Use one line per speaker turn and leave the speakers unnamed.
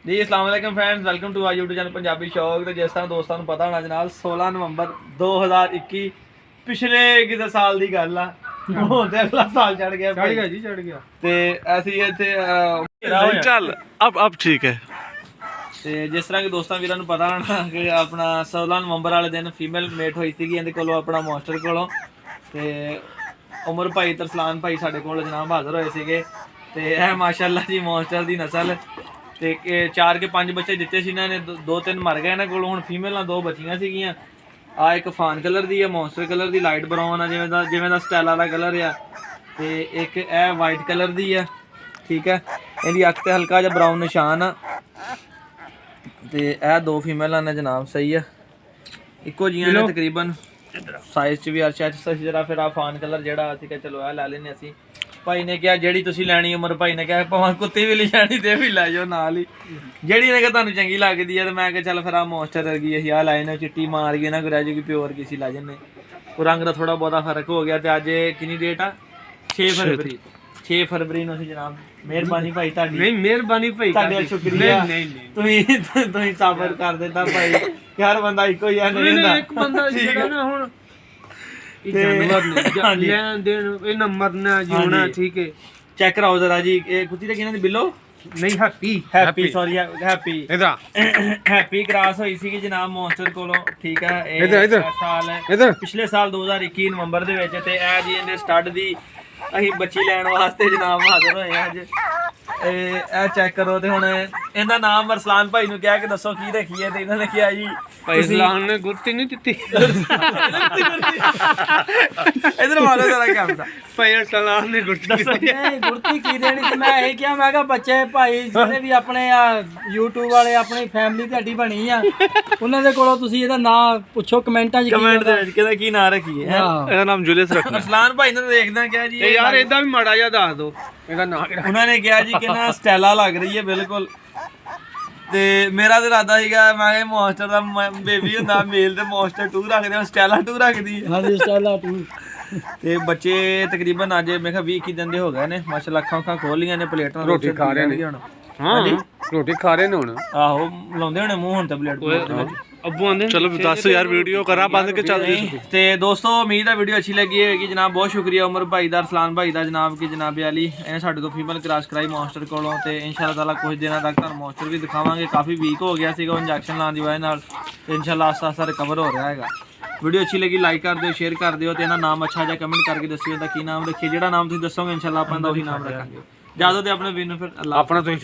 जी अस्सलाम वालेकुम friends, welcome to our YouTube channel Punjabi Shauq. तो जिस तरह दोस्तों को पता होना जनाब 16 नवंबर 2021 पिछले किसी साल की गल आ ਹੁਣ ਤੇ ਅਗਲਾ ਸਾਲ ਚੜ ਗਿਆ
जी चढ़ गया
ਤੇ ਅਸੀਂ ਇੱਥੇ
चल अब ठीक है।
ਤੇ ਜਿਸ ਤਰ੍ਹਾਂ ਕਿ ਦੋਸਤਾਂ ਵੀਰਾਂ ਨੂੰ ਪਤਾ ਹੋਣਾ ਕਿ ਆਪਣਾ 16 ਨਵੰਬਰ ਵਾਲੇ ਦਿਨ ਫੀਮੇਲ ਮੇਟ ਹੋਈ ਸੀਗੀ ਇਹਦੇ ਕੋਲੋਂ ਆਪਣਾ ਮਾਸਟਰ ਕੋਲੋਂ ਤੇ ਉਮਰ ਭਾਈ ਤਰਸਲਾਨ ਭਾਈ ਸਾਡੇ ਕੋਲ ਜਨਾਬ ਹਾਜ਼ਰ ਹੋਏ ਸੀਗੇ ਤੇ ਇਹ ਮਾਸ਼ਾਅੱਲਾ ਜੀ ਮਾਸਟਰ ਦੀ ਨਸਲ ਤੇ 4 ਕੇ 5 ਬੱਚੇ ਦਿੱਤੇ ਸੀ ਇਹਨਾਂ ਨੇ, 2-3 ਮਰ ਗਏ ਇਹਨਾਂ ਕੋਲ। ਹੁਣ ਫੀਮੇਲਾਂ 2 ਬਚੀਆਂ ਸੀਗੀਆਂ। ਆ ਇੱਕ ਫਾਨ ਕਲਰ ਦੀ ਹੈ, ਮੌਨਸਟਰ ਕਲਰ ਦੀ, ਲਾਈਟ ਬਰਾਊਨ ਆ ਜਿਵੇਂ ਦਾ ਸਟੈਲਾ ਦਾ ਕਲਰ ਆ, ਤੇ ਇੱਕ ਇਹ ਵਾਈਟ ਕਲਰ ਦੀ ਆ। ਠੀਕ ਹੈ, ਇਹਦੀ ਅੱਖ ਤੇ ਹਲਕਾ ਜਿਹਾ ਬਰਾਊਨ ਨਿਸ਼ਾਨ ਆ ਤੇ ਇਹ 2 ਫੀਮੇਲਾਂ ਨੇ ਜਨਾਬ। ਸਹੀ ਆ, ਇੱਕੋ ਜੀਆਂ ਨੇ ਤਕਰੀਬਨ ਸਾਈਜ਼ 'ਚ ਵੀ ਅਰਸ਼ਾ 'ਚ ਸਹੀ ਜਰਾ। ਫਿਰ ਆ ਫਾਨ ਕਲਰ ਜਿਹੜਾ ਅਸੀਂ ਕਿਹਾ ਚਲੋ ਇਹ ਲੈ ਲੈਨੇ ਅਸੀਂ। ਭਾਈ ਨੇ ਕਿਹਾ ਜਿਹੜੀ ਤੁਸੀਂ ਲੈਣੀ ਉਮਰ ਭਾਈ ਨੇ ਕਿਹਾ ਭਾਵੇਂ ਕੁੱਤੀ ਵੀ ਲੈ ਜਾਣੀ ਤੇ ਵੀ ਲੈ ਜਾਓ ਨਾਲ ਹੀ, ਜਿਹੜੀ ਨੇ ਕਿ ਤੁਹਾਨੂੰ ਚੰਗੀ ਲੱਗਦੀ ਹੈ। ਤੇ ਮੈਂ ਕਿਹਾ ਚੱਲ ਫਿਰ ਆ ਮੌਸਟਰ ਵਰਗੀ ਅਸੀਂ ਆ ਲੈ ਜਾਂਦੇ, ਚਿੱਟੀ ਮਾਰ ਗਈ ਨਾ ਗੁਰੈ ਜੀ ਪਿਓਰ ਕੀ ਸੀ ਲੈ ਜਾਂਦੇ। ਉਹ ਰੰਗ ਦਾ ਥੋੜਾ ਬਹੁਤਾ ਫਰਕ ਹੋ ਗਿਆ। ਤੇ ਅੱਜ ਕਿੰਨੀ ਡੇਟ ਆ? 6 ਫਰਵਰੀ। 6 ਫਰਵਰੀ ਨੂੰ ਅਸੀਂ ਜਨਾਬ ਮਿਹਰਬਾਨੀ ਭਾਈ ਤੁਹਾਡੀ।
नहीं मेहरबानी भाई
ਤੁਹਾਡਾ ਸ਼ੁਕਰੀਆ। ਤੁਸੀਂ ਸਾਬਰ ਕਰ ਦਿੱਤਾ ਭਾਈ। ਹਰ ਬੰਦਾ ਇੱਕੋ ਹੀ ਆ ਨਹੀਂ ਹੁੰਦਾ।
एक बंदा जेड़ा ना हुन जानवर ने लेन देन इना मरना जीना ठीक है।
ਚੈੱਕ ਕਰਾਓ ਜ਼ਰਾ ਜੀ। ਇਹ ਕੁੱਤੀ ਦਾ ਕਿਹਨਾਂ ਦੀ ਬਿੱਲੋ?
नहीं
ਹੈਪੀ ਸੌਰੀ ਹੈਪੀ
इधर
ਹੈਪੀ ਕ੍ਰਾਸ ਹੋਈ ਸੀਗੀ ਜਨਾਬ ਮੌਨਸਟਰ ਕੋਲੋਂ। ਠੀਕ ਹੈ, ਇਹ
ਇੱਧਰ
ਸਾਲ ਹੈ
इधर
ਪਿਛਲੇ ਸਾਲ 2021 ਨਵੰਬਰ ਦੇ ਵਿੱਚ। ਤੇ ਇਹ ਜੀ ਇਹਦੇ ਸਟੱਡ ਦੀ ਅਸੀਂ ਬੱਚੀ ਲੈਣ ਵਾਸਤੇ ਜਨਾਬ ਹਾਜ਼ਰ ਹੋਏ ਹਾਂ ਅੱਜ। ਇਹ ਚੈੱਕ ਕਰੋ। ਤੇ ਹੁਣ ਇਹਦਾ ਨਾਮ ਅਰਸਲਾਨ ਭਾਈ ਨੂੰ ਕਿਹਾ ਕਿ ਦੱਸੋ ਕੀ ਰੱਖੀਏ, ਤੇ ਇਹਨਾਂ ਨੇ ਕਿਹਾ ਜੀ
भाई इस्लाम ने गुरती नहीं दी
ਇਧਰ ਮਾਰੋ ਜ਼ਰਾ ਕੈਮਰਾ।
भाई इस्लाम ने गुरती
ਨਹੀਂ ਗੁਰਤੀ ਕੀ ਦੇਣੀ ਤੇ ਮੈਂ ਇਹ ਕਿਹਾ, ਮੈਂ ਕਿਹਾ ਬੱਚੇ ਭਾਈ ਜਿਹੜੇ ਵੀ ਆਪਣੇ ਆ YouTube ਵਾਲੇ ਆਪਣੀ ਫੈਮਿਲੀ ਤੁਹਾਡੀ ਬਣੀ ਆ ਉਹਨਾਂ ਦੇ ਕੋਲੋਂ ਤੁਸੀਂ ਇਹਦਾ ਨਾਂ ਪੁੱਛੋ ਕਮੈਂਟਾਂ 'ਚ ਕੀ
ਕਮੈਂਟ ਦੇ ਵਿੱਚ ਕਹਿੰਦਾ ਕੀ ਨਾਂ ਰੱਖੀਏ।
ਹਾਂ
ਇਹਦਾ ਨਾਮ ਜੁਲੀਅਸ ਰੱਖਣਾ।
ਅਰਸਲਾਨ ਭਾਈ ਨੂੰ ਦੇਖਦਾ ਕਿਹਾ ਜੀ ਇਹ
ਯਾਰ ਇਦਾਂ ਵੀ ਮਾੜਾ ਜਿਹਾ ਦੱਸ ਦੋ ਇਹਦਾ ਨਾਮ ਕਿਹੜਾ।
ਉਹਨਾਂ ਨੇ ਕਿਹਾ ਜੀ ਕਿ ਨਾ ਸਟੈਲਾ ਲੱਗ ਰਹੀ ਹੈ ਬਿਲਕੁਲ। ਤੇ ਮੇਰਾ ਤੇ ਇਰਾਦਾ ਸੀਗਾ ਮੈਂ ਕਿਹਾ ਮੌਨਸਟਰ ਦਾ ਬੇਬੀ ਹੁੰਦਾ ਮੇਲ ਤੇ ਮੌਨਸਟਰ 2 ਰੱਖਦੇ ਹਾਂ, ਸਟੈਲਾ 2 ਰੱਖਦੀ ਹੈ।
ਹਾਂਜੀ ਸਟਾਈਲਾ ਟੂ।
ਤੇ ਬੱਚੇ ਤਕਰੀਬਨ ਅੱਜ ਮੈਂ ਕਿਹਾ 20 ਦਿਨ ਦੇ ਹੋ ਗਏ ਨੇ ਮਾਸ਼ਾਅੱਲਾ। ਅੱਖਾਂ ਖੋਲ ਲੀਆਂ ਨੇ, ਪਲੇਟਾਂ
ਰੋਟੀ ਖਾ ਰਹੇ ਨੇ
ਹੁਣ।
ਹਾਂ ਰੋਟੀ ਖਾ ਰਹੇ ਨੇ ਹੁਣ।
ਆਹੋ ਲਾਉਂਦੇ ਹੋਣੇ ਮੂੰਹ ਹੁਣ ਟੈਬਲੇਟ ਦੇ ਵਿੱਚ।
ਅੱਬੂ ਆਂਦੇ ਚਲੋ ਦੱਸ ਯਾਰ ਵੀਡੀਓ ਕਰਾਂ ਬੰਦ ਕੇ ਚੱਲਦੀ।
ਤੇ ਦੋਸਤੋ ਉਮੀਦ ਹੈ ਵੀਡੀਓ ਅੱਛੀ ਲੱਗੀ ਹੋਵੇਗੀ ਜਨਾਬ। ਬਹੁਤ ਸ਼ੁਕਰੀਆ ਉਮਰ ਭਾਈ ਦਾ, ਅਰਸਲਾਨ ਭਾਈ ਦਾ ਜਨਾਬ ਕੀ ਜਨਾਬ ਅਲੀ। ਇਹਨੇ ਸਾਡੇ ਕੋਲ ਫੀਮੇਲ ਕ੍ਰਾਸ ਕਰਾਈ ਮੌਨਸਟਰ ਕੋਲੋਂ। ਤੇ ਇਨਸ਼ਾਅੱਲਾ ਤਾਲਾ ਕੁਝ ਦਿਨਾਂ ਤੱਕ ਤੁਹਾਨੂੰ ਮੌਨਸਟਰ ਵੀ ਦਿਖਾਵਾਂਗੇ। ਕਾਫੀ ਵੀਕ ਹੋ ਗਿਆ ਸੀਗਾ ਇੰਜੈਕਸ਼ਨ ਲਾਉਣ ਦੀ ਵਜ੍ਹਾ ਨਾਲ, ਤੇ ਇਨਸ਼ਾਅੱਲਾ ਆਸਤਾ ਆਸਤਾ ਰਿਕਵਰ ਹੋ ਰਿਹਾ ਹੈਗਾ। ਵੀਡੀਓ ਅੱਛੀ ਲੱਗੀ ਲਾਈਕ ਕਰ ਦਿਓ, ਸ਼ੇਅਰ ਕਰ ਦਿਓ, ਤੇ ਇਹਨਾਂ ਨਾਮ ਅੱਛਾ ਜਿਹਾ ਕਮੈਂਟ ਕਰਕੇ ਦੱਸਿਓ ਇਹਦਾ ਕੀ ਨਾਮ ਰੱਖੀਏ। ਜਿਹੜਾ ਨਾਮ ਤੁਸੀਂ ਦੱਸੋਗੇ ਇਨਸ਼ਾਅੱਲਾ ਆਪਾਂ ਦਾ ਉਹੀ ਨਾਮ ਰੱਖਾਂਗੇ। ਇਜਾਜ਼ਤ ਦੇ ਆਪਣੇ ਵੀਰ ਨੂੰ ਫਿਰ ਅੱਲਾ।
ਆਪਣਾ ਤੁਸੀਂ